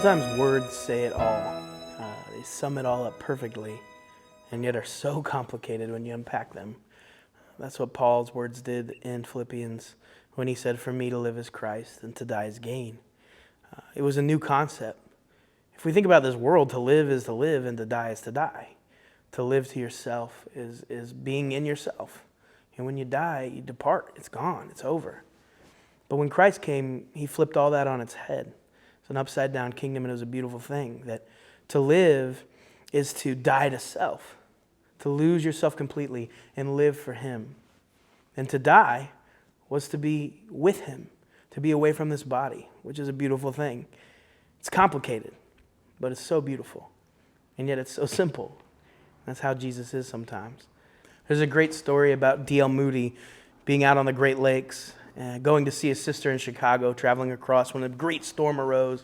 Sometimes words say it all. They sum it all up perfectly, and yet are so complicated when you unpack them. That's what Paul's words did in Philippians when he said, "For me to live is Christ, and to die is gain." It was a new concept. If we think about this world, to live is to live, and to die is to die. To live to yourself is being in yourself. And when you die, you depart. It's gone. It's over. But when Christ came, he flipped all that on its head. It's an upside-down kingdom, and it was a beautiful thing. That to live is to die to self, to lose yourself completely and live for him. And to die was to be with him, to be away from this body, which is a beautiful thing. It's complicated, but it's so beautiful. And yet it's so simple. That's how Jesus is sometimes. There's a great story about D.L. Moody being out on the Great Lakes, going to see his sister in Chicago, traveling across when a great storm arose.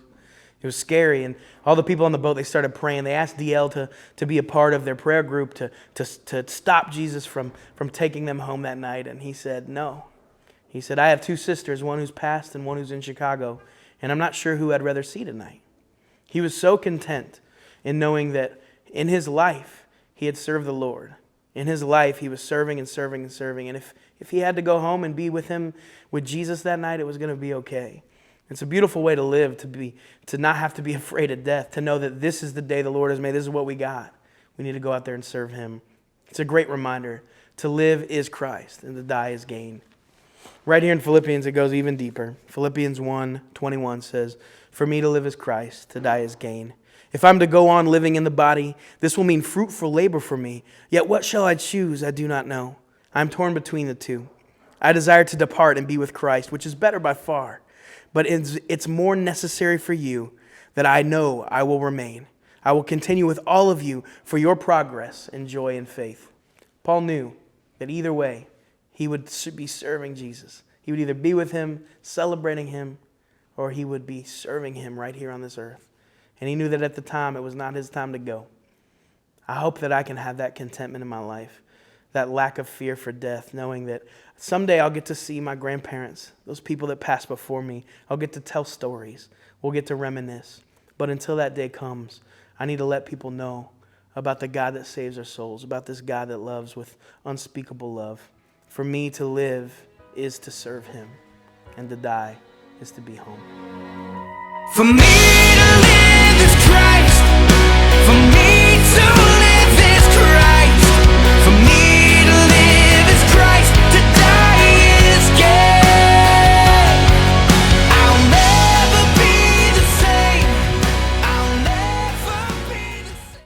It was scary, and all the people on the boat, they started praying. They asked D.L. to be a part of their prayer group to stop Jesus from taking them home that night, and he said no. He said, "I have two sisters, one who's passed and one who's in Chicago, and I'm not sure who I'd rather see tonight." He was so content in knowing that in his life, he had served the Lord. In his life, he was serving and serving and serving. And if he had to go home and be with him, with Jesus that night, it was going to be okay. It's a beautiful way to live, to not have to be afraid of death, to know that this is the day the Lord has made. This is what we got. We need to go out there and serve him. It's a great reminder. To live is Christ, and to die is gain. Right here in Philippians, it goes even deeper. Philippians 1:21 says, "For me to live is Christ, to die is gain. If I'm to go on living in the body, this will mean fruitful labor for me. Yet what shall I choose? I do not know. I'm torn between the two. I desire to depart and be with Christ, which is better by far. But it's more necessary for you that I know I will remain. I will continue with all of you for your progress and joy and faith." Paul knew that either way, he would be serving Jesus. He would either be with him, celebrating him, or he would be serving him right here on this earth. And he knew that at the time, it was not his time to go. I hope that I can have that contentment in my life, that lack of fear for death, knowing that someday I'll get to see my grandparents, those people that passed before me. I'll get to tell stories. We'll get to reminisce. But until that day comes, I need to let people know about the God that saves their souls, about this God that loves with unspeakable love. For me to live is to serve him, and to die is to be home. For me to live